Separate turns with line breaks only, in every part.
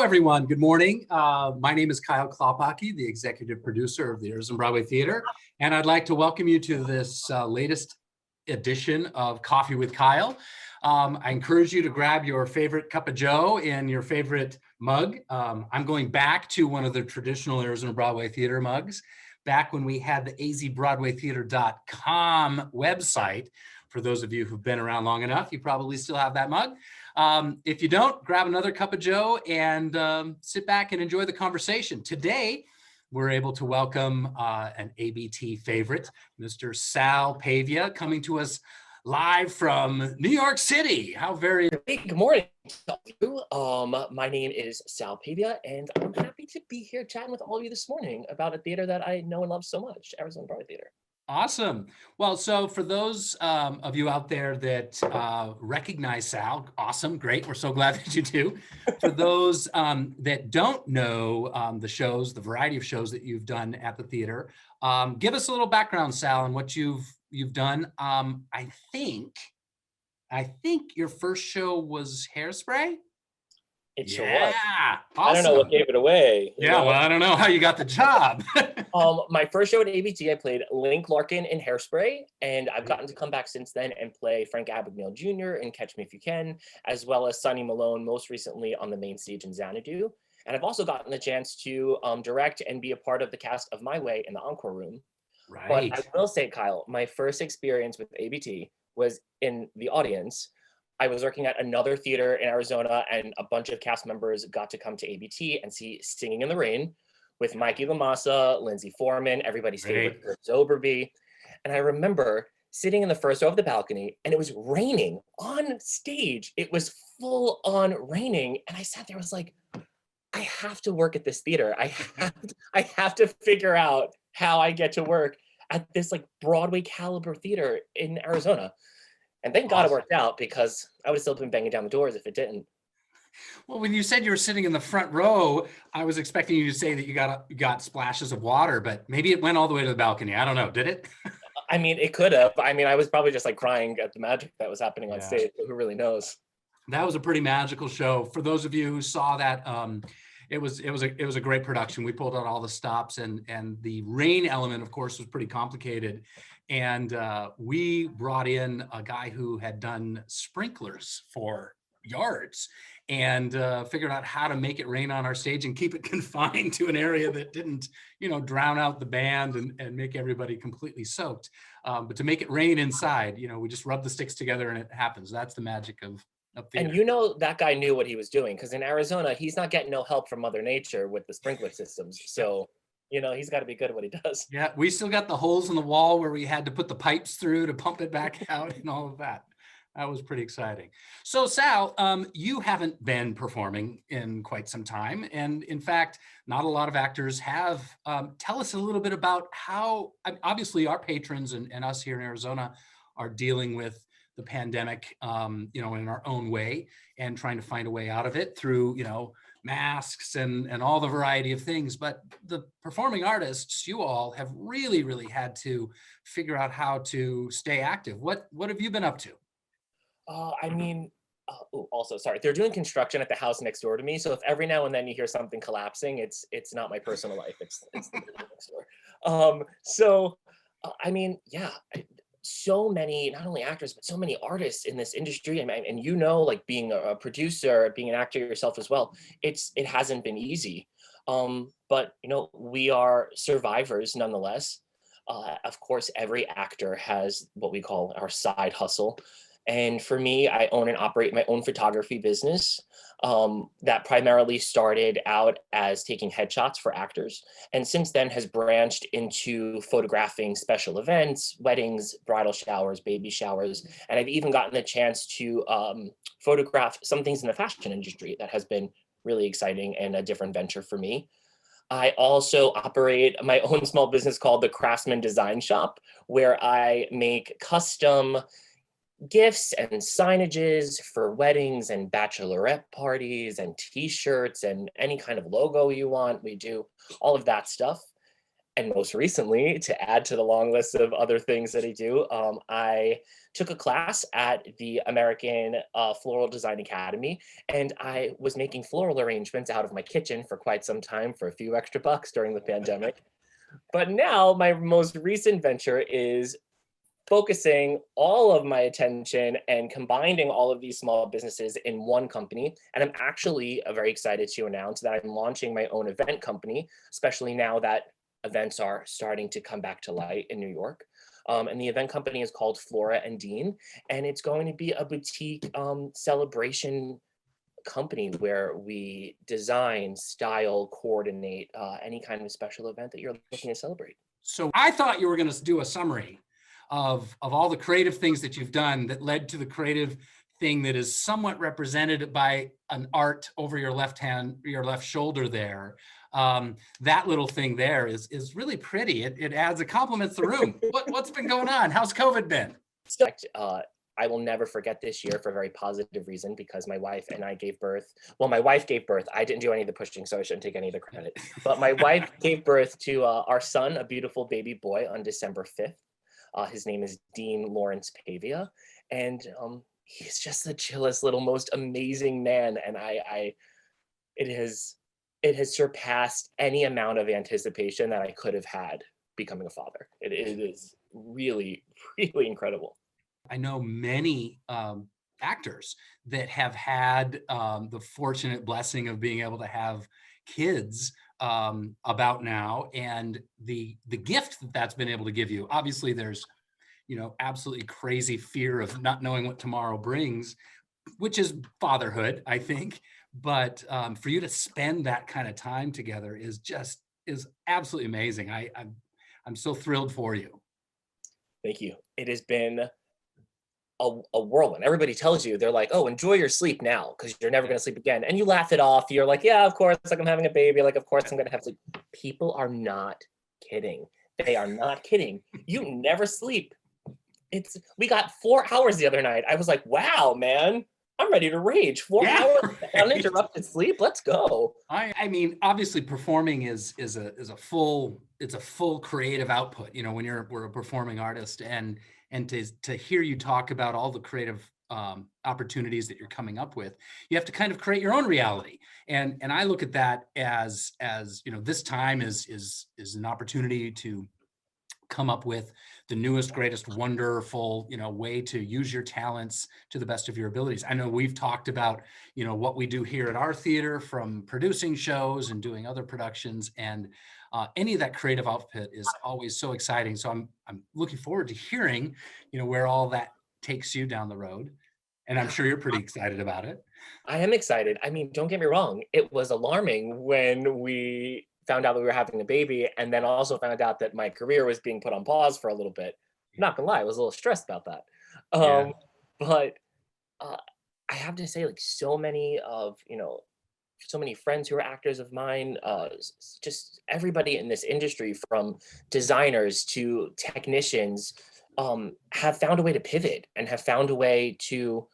everyone. Good morning. My name is Klaphake, the executive producer of the Arizona Broadway Theater, and I'd like to welcome you to this latest edition of Coffee with Kyle. I encourage you to grab your favorite cup of joe and your favorite mug. I'm going back to one of the traditional Arizona Broadway Theater mugs, back when we had the azbroadwaytheater.com website. For those of you who've been around long enough, you probably still have that mug. If you don't, grab another cup of joe and sit back and enjoy the conversation. Today, we're able to welcome an ABT favorite, Mr. Sal Pavia, coming to us live from New York City. How very...
Hey, good morning to all of you. My name is Sal Pavia, and I'm happy to be here chatting with all of you this morning about a theater that I know and love so much, Arizona Broadway Theater.
Awesome. Well, so for those of you out there that recognize Sal, awesome, great. We're so glad that you do. For those that don't know the shows, the variety of shows that you've done at the theater, give us a little background, Sal, on what you've done. I think your first show was Hairspray.
It sure was.
Awesome.
I don't know what gave it away.
Well, I don't know how you got the job.
My first show at ABT, I played Link Larkin in Hairspray, and I've gotten to come back since then and play Frank Abagnale Jr. in Catch Me If You Can, as well as Sonny Malone, most recently on the main stage in Xanadu. And I've also gotten the chance to direct and be a part of the cast of My Way in the Encore Room.
Right.
But I will say, Kyle, my first experience with ABT was in the audience. I was working at another theater in Arizona, and a bunch of cast members got to come to ABT and see Singing in the Rain with Mikey LaMassa, Lindsay Foreman, everybody's favorite Chris Zoberby. And I remember sitting in the first row of the balcony, and it was raining on stage. It was full on raining. And I sat there, I was like, I have to work at this theater. I have to figure out how I get to work at this like Broadway caliber theater in Arizona. And thank God it worked out, because I would have still been banging down the doors if it didn't.
Well, when you said you were sitting in the front row, I was expecting you to say that you got splashes of water, but maybe it went all the way to the balcony. I don't know. Did it?
I mean, it could have. I mean, I was probably just like crying at the magic that was happening on stage. Who really knows? That
was a pretty magical show. For those of you who saw that, it was a great production. We pulled out all the stops, and the rain element, of course, was pretty complicated. And we brought in a guy who had done sprinklers for yards and figured out how to make it rain on our stage and keep it confined to an area that didn't, drown out the band and make everybody completely soaked. But to make it rain inside, we just rub the sticks together and it happens. That's the magic of theater.
And that guy knew what he was doing, because in Arizona, he's not getting no help from Mother Nature with the sprinkler systems. So, he's got to be good at what he does.
Yeah, we still got the holes in the wall where we had to put the pipes through to pump it back out and all of that. That was pretty exciting. So Sal, you haven't been performing in quite some time. And in fact, not a lot of actors have. Tell us a little bit about how, obviously our patrons and us here in Arizona are dealing with the pandemic, in our own way and trying to find a way out of it through, masks and all the variety of things. But the performing artists, you all have really, really had to figure out how to stay active. What have you been up to?
Also, sorry, they're doing construction at the house next door to me. So if every now and then you hear something collapsing, it's not my personal life. It's the next door. So many, not only actors, but so many artists in this industry. And like being a producer, being an actor yourself as well, it hasn't been easy. But we are survivors nonetheless. Of course, every actor has what we call our side hustle. And for me, I own and operate my own photography business that primarily started out as taking headshots for actors, and since then has branched into photographing special events, weddings, bridal showers, baby showers, and I've even gotten the chance to photograph some things in the fashion industry that has been really exciting and a different venture for me. I also operate my own small business called the Craftsman Design Shop, where I make custom gifts and signages for weddings and bachelorette parties and t-shirts and any kind of logo you want. We do all of that stuff. And most recently, to add to the long list of other things that I do, I took a class at the American Floral Design Academy, and I was making floral arrangements out of my kitchen for quite some time for a few extra bucks during the pandemic. But now my most recent venture is focusing all of my attention and combining all of these small businesses in one company. And I'm actually very excited to announce that I'm launching my own event company, especially now that events are starting to come back to light in New York. And the event company is called Flora and Dean, and it's going to be a boutique celebration company where we design, style, coordinate any kind of special event that you're looking to celebrate.
So I thought you were going to do a summary of all the creative things that you've done that led to the creative thing that is somewhat represented by an art over your left hand, your left shoulder there. That little thing there is really pretty. It adds, it complements the room. What's been going on? How's COVID been?
So, I will never forget this year for a very positive reason, because my wife and I gave birth. Well, my wife gave birth. I didn't do any of the pushing, so I shouldn't take any of the credit. But my wife gave birth to our son, a beautiful baby boy, on December 5th. His name is Dean Lawrence Pavia, and he's just the chillest little, most amazing man. And it has surpassed any amount of anticipation that I could have had becoming a father. It is really, really incredible.
I know many actors that have had the fortunate blessing of being able to have kids about now, and the gift that that's been able to give you. Obviously, there's absolutely crazy fear of not knowing what tomorrow brings, which is fatherhood, I think. But for you to spend that kind of time together is absolutely amazing. I'm so thrilled for you.
Thank you. It has been a whirlwind. Everybody tells you, they're like, oh, enjoy your sleep now because you're never going to sleep again. And you laugh it off. You're like, yeah, of course, like I'm having a baby. Like, of course, I'm going to have sleep. People are not kidding. They are not kidding. You never sleep. We got 4 hours the other night. I was like, wow, man, I'm ready to rage. 4 hours
Right.
uninterrupted sleep. Let's go.
I mean, obviously, performing is a full creative output. When we're a performing artist, and to hear you talk about all the creative opportunities that you're coming up with, you have to kind of create your own reality. And I look at that as this time is an opportunity to come up with the newest, greatest, wonderful, way to use your talents to the best of your abilities. I know we've talked about, what we do here at our theater, from producing shows and doing other productions, and any of that creative output is always so exciting. So I'm looking forward to hearing, where all that takes you down the road. And I'm sure you're pretty excited about it.
I am excited. I mean, don't get me wrong. It was alarming when we found out that we were having a baby, and then also found out that my career was being put on pause for a little bit. I'm not gonna lie, I was a little stressed about that.
Yeah.
But uh, I have to say, like, so many friends who are actors of mine, just everybody in this industry, from designers to technicians, have found a way to pivot and have found a way to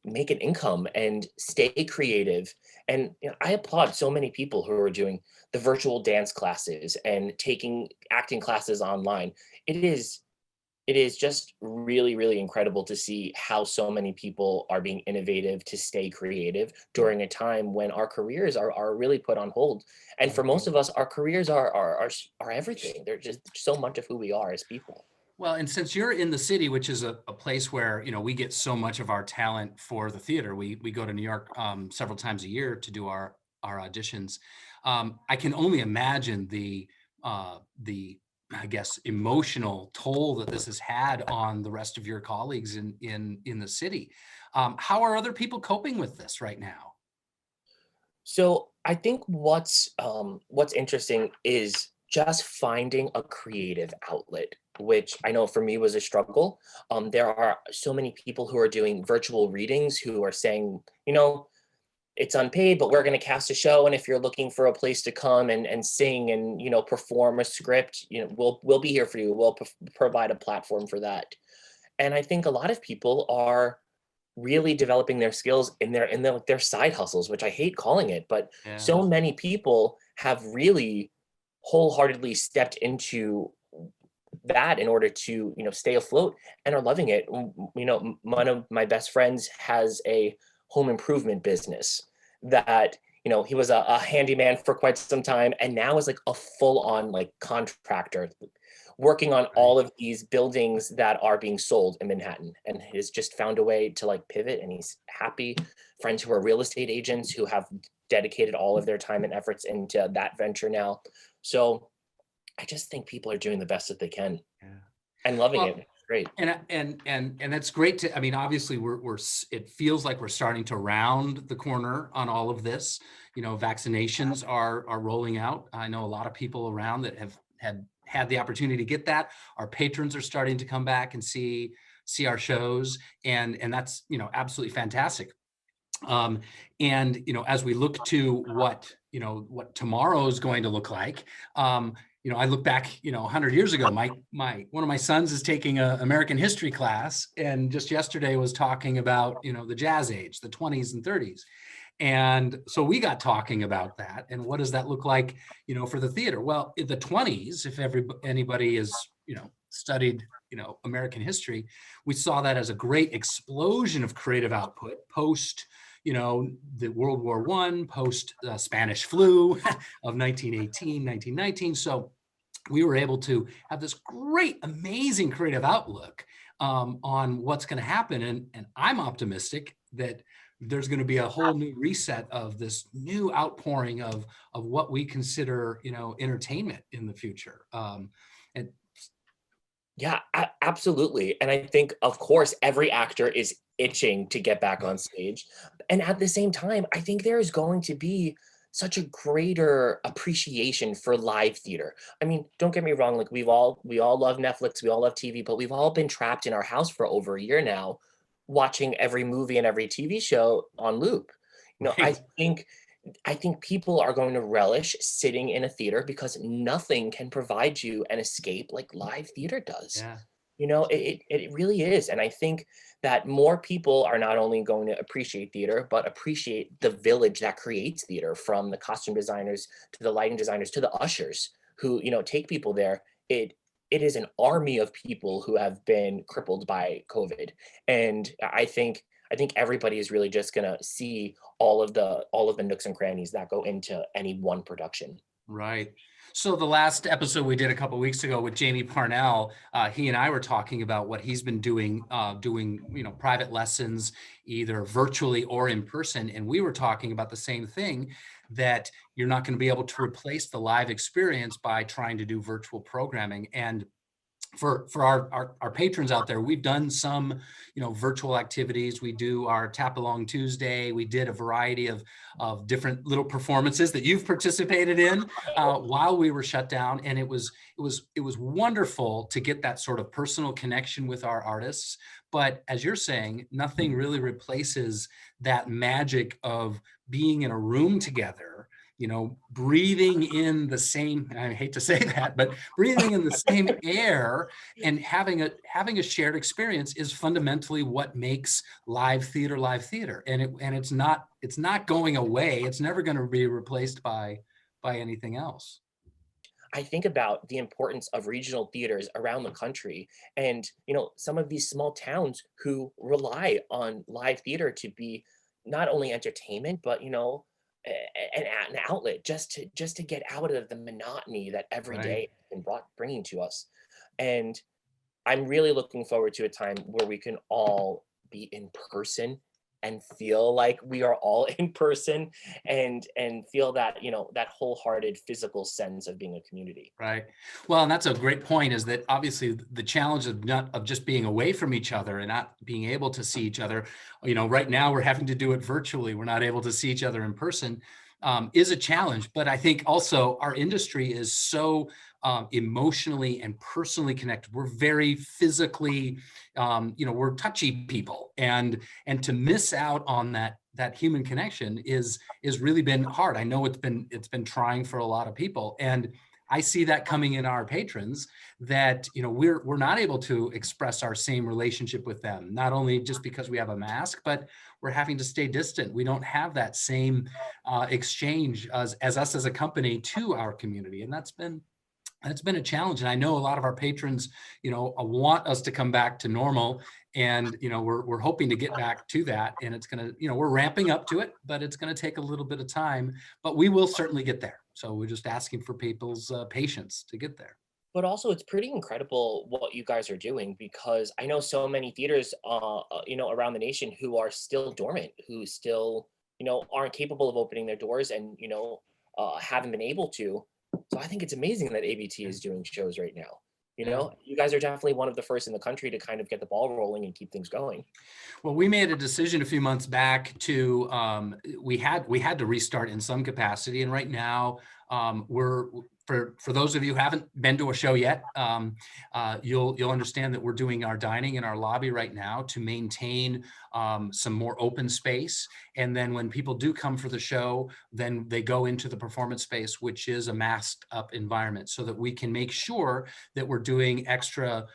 make an income and stay creative. And I applaud so many people who are doing the virtual dance classes and taking acting classes online. It is just really, really incredible to see how so many people are being innovative to stay creative during a time when our careers are really put on hold. And for most of us, our careers are everything. They're just so much of who we are as people.
Well, and since you're in the city, which is a place where, we get so much of our talent for the theater, we go to New York several times a year to do our auditions. I can only imagine the I guess emotional toll that this has had on the rest of your colleagues in the city. How are other people coping with this right now?
So I think what's interesting is just finding a creative outlet, which I know for me was a struggle. There are so many people who are doing virtual readings who are saying, it's unpaid, but we're going to cast a show, and if you're looking for a place to come and sing and perform a script, we'll be here for you. We'll provide a platform for that. And I think a lot of people are really developing their skills in their side hustles, which I hate calling it, but
Yeah.
so many people have really wholeheartedly stepped into that in order to, stay afloat and are loving it. One of my best friends has a home improvement business that, he was a handyman for quite some time and now is like a full-on like contractor working on
Right.
all of these buildings that are being sold in Manhattan, and has just found a way to like pivot, and he's happy. Friends who are real estate agents who have dedicated all of their time and efforts into that venture now. So I just think people are doing the best that they can
Yeah.
and loving it.
Well,
It's great.
and that's great to, I mean, obviously it feels like we're starting to round the corner on all of this. Vaccinations are rolling out. I know a lot of people around that have had the opportunity to get that. Our patrons are starting to come back and see our shows, and that's, absolutely fantastic. Um, and as we look to what tomorrow is going to look like, I look back, 100 years ago. One of my sons is taking a American history class, and just yesterday was talking about the Jazz Age, the 20s and 30s, and so we got talking about that and what does that look like, for the theater. Well, in the 20s, if anybody is studied American history, we saw that as a great explosion of creative output post the World War I, post Spanish flu of 1918, 1919. So we were able to have this great, amazing creative outlook on what's going to happen. And I'm optimistic that there's going to be a whole new reset of this new outpouring of what we consider, entertainment in the future. And
Yeah, absolutely. And I think, of course, every actor is itching to get back on stage. And at the same time, I think there is going to be such a greater appreciation for live theater. I mean, don't get me wrong, like we all love Netflix, we all love TV, but we've all been trapped in our house for over a year now, watching every movie and every TV show on loop. I
right.
think people are going to relish sitting in a theater because nothing can provide you an escape like live theater does.
Yeah.
It really is. And I think that more people are not only going to appreciate theater, but appreciate the village that creates theater, from the costume designers to the lighting designers to the ushers who, take people there. It is an army of people who have been crippled by COVID. And I think everybody is really just gonna see all of the nooks and crannies that go into any one production.
Right. So the last episode we did a couple of weeks ago with Jamie Parnell, he and I were talking about what he's been doing private lessons, either virtually or in person, and we were talking about the same thing, that you're not going to be able to replace the live experience by trying to do virtual programming. And for our patrons out there, we've done some virtual activities. We do our Tap Along Tuesday. We did a variety of different little performances that you've participated in while we were shut down, and it was wonderful to get that sort of personal connection with our artists. But as you're saying, nothing really replaces that magic of being in a room together, breathing in the same, I hate to say that, but breathing in the same air and having a shared experience is fundamentally what makes live theater live theater. And it's not going away. It's never going to be replaced by anything else.
I think about the importance of regional theaters around the country, and some of these small towns who rely on live theater to be not only entertainment, but an outlet just to get out of the monotony that every
Right.
day has been bringing to us. And I'm really looking forward to a time where we can all be in person and feel like we are all in person, and feel that, that wholehearted physical sense of being a community.
Right. Well, and that's a great point, is that obviously the challenge of just being away from each other and not being able to see each other, right now we're having to do it virtually. We're not able to see each other in person, is a challenge. But I think also our industry is so emotionally and personally connected. We're very physically, we're touchy people, and to miss out on that human connection is really been hard. I know it's been trying for a lot of people, and I see that coming in our patrons, that we're not able to express our same relationship with them, not only just because we have a mask, but we're having to stay distant. We don't have that same exchange as us as a company to our community. And that's been a challenge. And I know a lot of our patrons, want us to come back to normal. And, we're hoping to get back to that. And it's going to, we're ramping up to it, but it's going to take a little bit of time, but we will certainly get there. So we're just asking for people's patience to get there.
But also, it's pretty incredible what you guys are doing, because I know so many theaters, around the nation who are still dormant, who still, aren't capable of opening their doors and, haven't been able to. So I think it's amazing that ABT is doing shows right now. You guys are definitely one of the first in the country to kind of get the ball rolling and keep things going.
Well, we made a decision a few months back to we had to restart in some capacity, and right now we're for those of you who haven't been to a show yet, you'll understand that we're doing our dining in our lobby right now to maintain some more open space. And then when people do come for the show, then they go into the performance space, which is a masked up environment, so that we can make sure that we're doing extra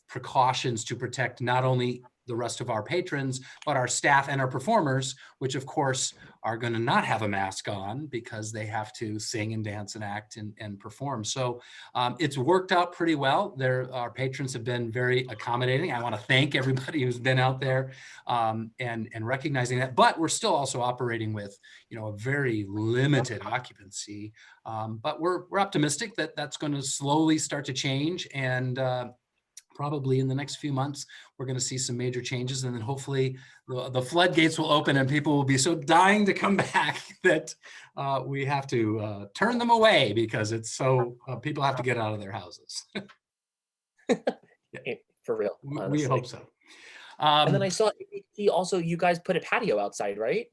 precautions to protect not only the rest of our patrons, but our staff and our performers, which of course are going to not have a mask on because they have to sing and dance and act and perform. So it's worked out pretty well. Our patrons have been very accommodating. I want to thank everybody who's been out there and recognizing that, but we're still also operating with, a very limited occupancy. But we're optimistic that that's going to slowly start to change, and probably in the next few months, we're going to see some major changes, and then hopefully the floodgates will open and people will be so dying to come back that we have to turn them away because it's so people have to get out of their houses.
Yeah. For real.
We hope so.
And then I saw also you guys put a patio outside, right?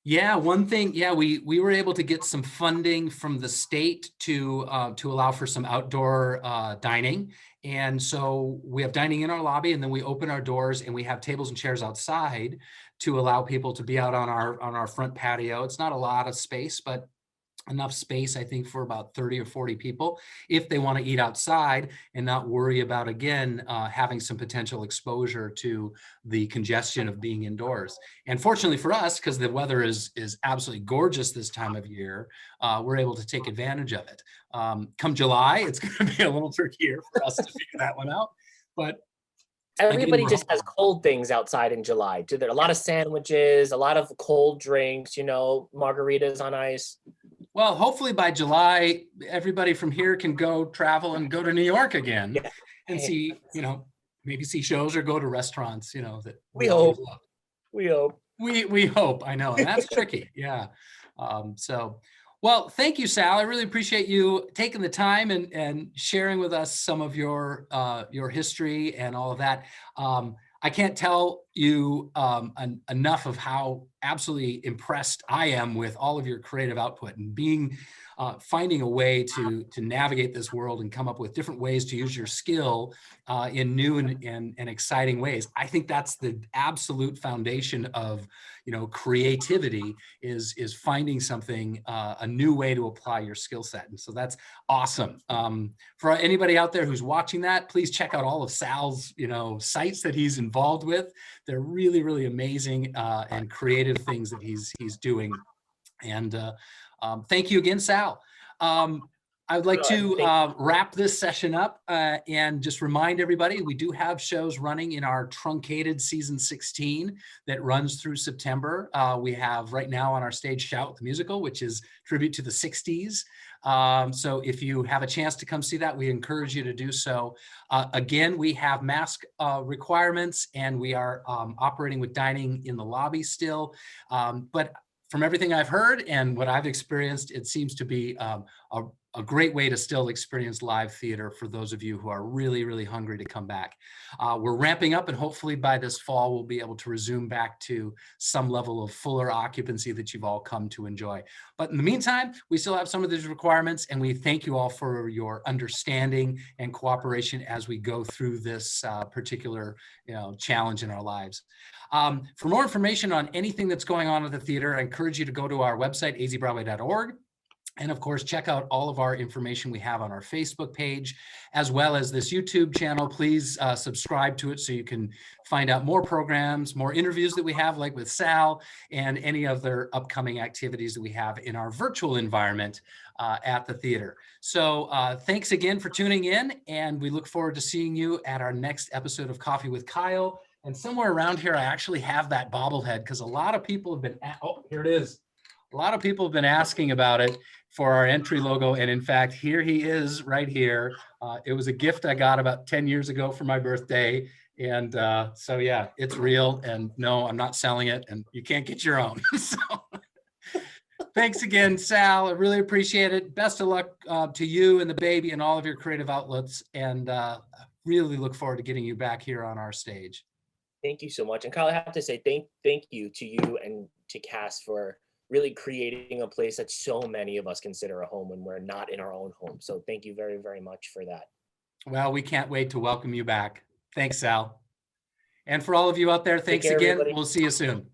Yeah, one thing, we were able to get some funding from the state to allow for some outdoor dining. And so we have dining in our lobby, and then we open our doors and we have tables and chairs outside to allow people to be out on our front patio. It's not a lot of space, but enough space, I think, for about 30 or 40 people if they want to eat outside and not worry about, again, having some potential exposure to the congestion of being indoors. And fortunately for us, because the weather is absolutely gorgeous this time of year, we're able to take advantage of it. Come July, it's going to be a little trickier for us to figure that one out. But
everybody just has cold things outside in July. Do there a lot of sandwiches, a lot of cold drinks, margaritas on ice?
Well, hopefully by July, everybody from here can go travel and go to New York again and see, maybe see shows or go to restaurants, that
we hope.
love.
We hope.
We hope. I know, and that's tricky. Yeah. Well, thank you, Sal. I really appreciate you taking the time and sharing with us some of your history and all of that. I can't tell you enough of how absolutely impressed I am with all of your creative output and finding a way to navigate this world and come up with different ways to use your skill in new and exciting ways. I think that's the absolute foundation of creativity is finding something, a new way to apply your skill set. And so that's awesome. For anybody out there who's watching that, please check out all of Sal's sites that he's involved with. They're really, really amazing and creative things that he's doing. And thank you again, Sal. I would like to wrap this session up and just remind everybody we do have shows running in our truncated season 16 that runs through September. We have right now on our stage Shout the Musical, which is tribute to the 60s. So if you have a chance to come see that, we encourage you to do so. Again, we have mask requirements, and we are operating with dining in the lobby still. But from everything I've heard and what I've experienced, it seems to be a great way to still experience live theater for those of you who are really, really hungry to come back. We're ramping up, and hopefully by this fall, we'll be able to resume back to some level of fuller occupancy that you've all come to enjoy. But in the meantime, we still have some of these requirements, and we thank you all for your understanding and cooperation as we go through this particular challenge in our lives. For more information on anything that's going on at the theater, I encourage you to go to our website, azbroadway.org. And of course, check out all of our information we have on our Facebook page, as well as this YouTube channel. Please subscribe to it so you can find out more programs, more interviews that we have, like with Sal, and any other upcoming activities that we have in our virtual environment at the theater. So thanks again for tuning in, and we look forward to seeing you at our next episode of Coffee with Kyle. And somewhere around here, I actually have that bobblehead because a lot of people have been, oh, here it is. A lot of people have been asking about it for our entry logo. And in fact, here he is right here. It was a gift I got about 10 years ago for my birthday. And so, yeah, it's real. And no, I'm not selling it, and you can't get your own. So thanks again, Sal. I really appreciate it. Best of luck to you and the baby and all of your creative outlets. And really look forward to getting you back here on our stage.
Thank you so much. And Kyle, I have to say thank you to you and to Cass for really creating a place that so many of us consider a home when we're not in our own home. So thank you very, very much for that.
Well, we can't wait to welcome you back. Thanks, Sal. And for all of you out there, thanks
care,
again.
everybody.
We'll see you soon.